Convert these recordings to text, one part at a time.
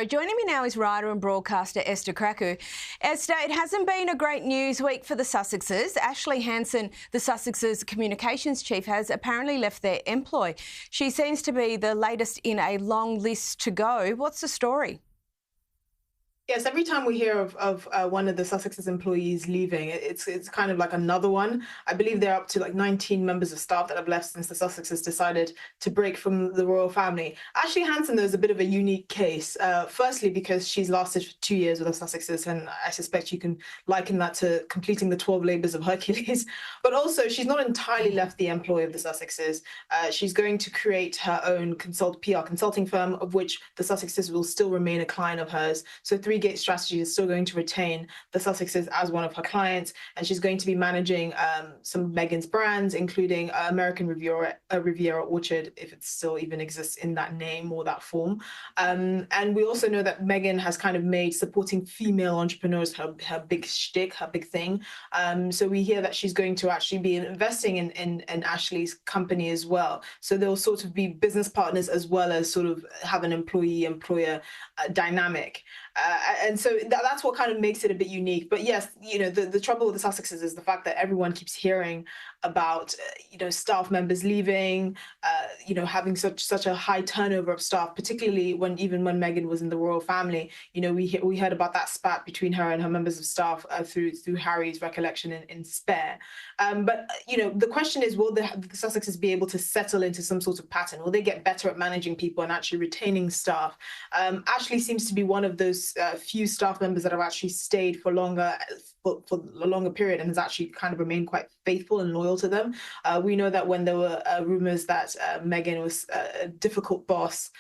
Joining me now is writer and broadcaster Esther Krakue. Esther, it hasn't been a great news week for the Sussexes. Ashley Hansen, the Sussexes communications chief, has apparently left their employ. She seems to be the latest in a long list to go. What's the story? Yes, every time we hear of one of the Sussexes employees leaving, it's kind of like another one. I believe they're up to like 19 members of staff that have left since the Sussexes decided to break from the royal family. Ashley Hansen, though, is a bit of a unique case. Firstly, because she's lasted for 2 years with the Sussexes, and I suspect you can liken that to completing the 12 labours of Hercules. But also, she's not entirely left the employ of the Sussexes. She's going to create her own PR consulting firm, of which the Sussexes will still remain a client of hers. So Gate Strategy is still going to retain the Sussexes as one of her clients, and she's going to be managing some of Meghan's brands, including American Riviera Orchard, if it still even exists in that name or that form. And we also know that Meghan has kind of made supporting female entrepreneurs her big shtick, her big thing. So we hear that she's going to actually be investing in Ashley's company as well. So they'll sort of be business partners as well as sort of have an employee-employer dynamic. And so that's what kind of makes it a bit unique. But yes, you know, the trouble with the Sussexes is the fact that everyone keeps hearing about, staff members leaving, having such a high turnover of staff, particularly even when Meghan was in the royal family. We heard about that spat between her and her members of staff through Harry's recollection in Spare. But the question is, will the Sussexes be able to settle into some sort of pattern? Will they get better at managing people and actually retaining staff? Ashley seems to be one of those few staff members that have actually stayed for longer, for a longer period, and has actually kind of remained quite faithful and loyal to them. We know that when there were rumors that Meghan was a difficult boss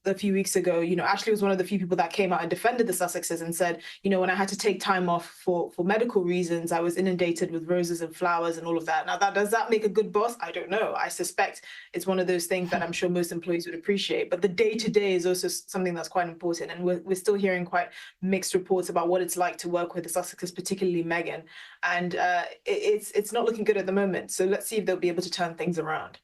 a few weeks ago, Ashley was one of the few people that came out and defended the Sussexes and said, when I had to take time off for medical reasons, I was inundated with roses and flowers and all of that. Now, does that make a good boss? I don't know. I suspect it's one of those things that I'm sure most employees would appreciate. But the day-to-day is also something that's quite important. And we're still hearing quite mixed reports about what it's like to work with the Sussexes, particularly Meghan. And it's not looking good at the moment. So let's see if they'll be able to turn things around.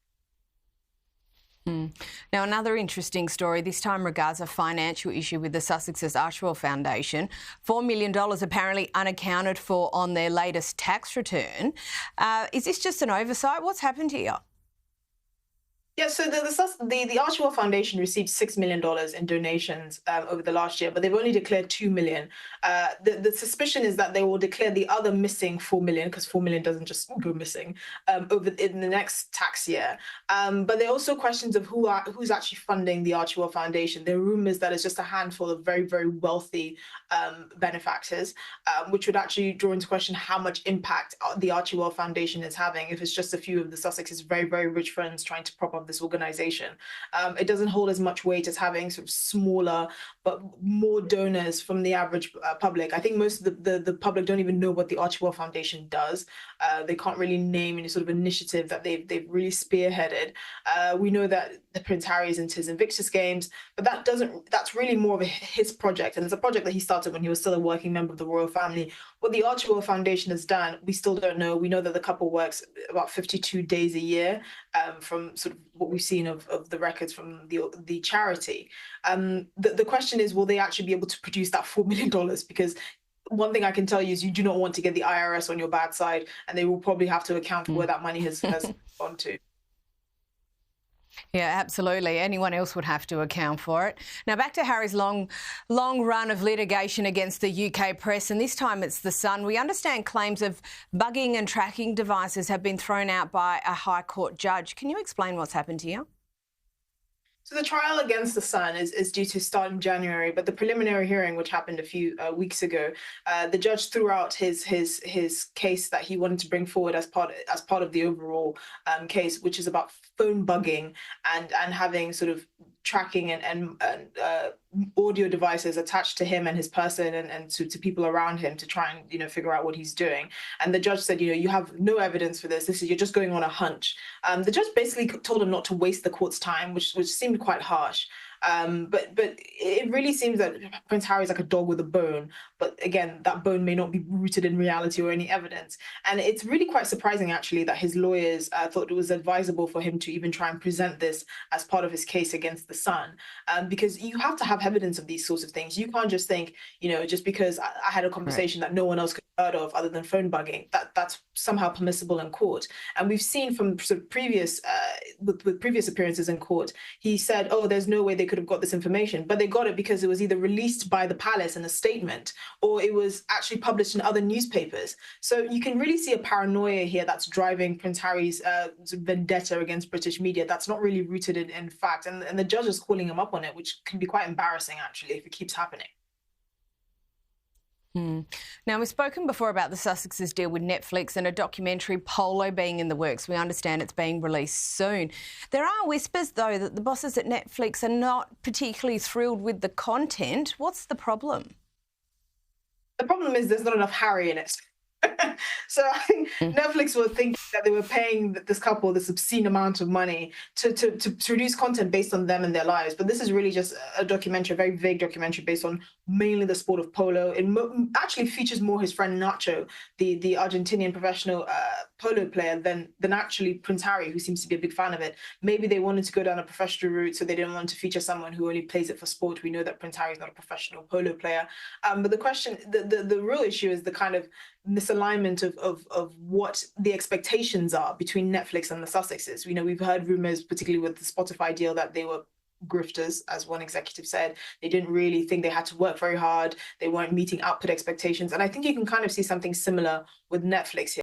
Now, another interesting story, this time regards a financial issue with the Sussexes Archie World Foundation. $4 million apparently unaccounted for on their latest tax return. Is this just an oversight? What's happened here? Yeah, so the Archie World Foundation received $6 million in donations over the last year, but they've only declared $2 million. The suspicion is that they will declare the other missing $4 million, because $4 million doesn't just go missing, in the next tax year. But there are also questions of who's actually funding the Archie World Foundation. There are rumors that it's just a handful of very, very wealthy benefactors, which would actually draw into question how much impact the Archie World Foundation is having if it's just a few of the Sussexes' very, very rich friends trying to prop up this organization. It doesn't hold as much weight as having sort of smaller but more donors from the average public. I think most of the public don't even know what the Archie World Foundation does. They can't really name any sort of initiative that they've really spearheaded. We know that the Prince Harry is into his Invictus Games, but that's really more of his project, and it's a project that he started when he was still a working member of the royal family. What the Archie World Foundation has done, we still don't know. We know that the couple works about 52 days a year, from sort of what we've seen of the records from the charity. The question is, will they actually be able to produce that $4 million? Because one thing I can tell you is you do not want to get the IRS on your bad side, and they will probably have to account for where that money has gone to. Yeah, absolutely. Anyone else would have to account for it. Now, back to Harry's long run of litigation against the UK press, and this time it's The Sun. We understand claims of bugging and tracking devices have been thrown out by a High Court judge. Can you explain what's happened here? So the trial against The Sun is due to start in January, but the preliminary hearing, which happened a few weeks ago, the judge threw out his case that he wanted to bring forward as part of the overall case, which is about phone bugging and having sort of tracking and audio devices attached to him and his person and to people around him to try and figure out what he's doing. And the judge said, you have no evidence for this. You're just going on a hunch. The judge basically told him not to waste the court's time, which seemed quite harsh. But it really seems that Prince Harry is like a dog with a bone. But again, that bone may not be rooted in reality or any evidence. And it's really quite surprising, actually, that his lawyers thought it was advisable for him to even try and present this as part of his case against the Sun, because you have to have evidence of these sorts of things. You can't just think, just because I had a conversation that no one else could have heard of other than phone bugging, that's somehow permissible in court. And we've seen from sort of previous, with previous appearances in court, he said, oh, there's no way they could have got this information, but they got it because it was either released by the palace in a statement or it was actually published in other newspapers. So you can really see a paranoia here that's driving Prince Harry's vendetta against British media that's not really rooted in fact. And the judge is calling him up on it, which can be quite embarrassing, actually, if it keeps happening. Now, we've spoken before about the Sussexes deal with Netflix and a documentary Polo being in the works. We understand it's being released soon. There are whispers, though, that the bosses at Netflix are not particularly thrilled with the content. What's the problem? The problem is there's not enough Harry in it. So I think Netflix were thinking that they were paying this couple this obscene amount of money to produce content based on them and their lives. But this is really just a documentary, a very vague documentary based on mainly the sport of polo. It actually features more his friend Nacho, the Argentinian professional polo player, than actually Prince Harry, who seems to be a big fan of it. Maybe they wanted to go down a professional route, so they didn't want to feature someone who only plays it for sport. We know that Prince Harry is not a professional polo player. But the question, the real issue is the kind of misalignment of what the expectations are between Netflix and the Sussexes. We've heard rumors, particularly with the Spotify deal, that they were grifters, as one executive said. They didn't really think they had to work very hard. They weren't meeting output expectations. And I think you can kind of see something similar with Netflix here.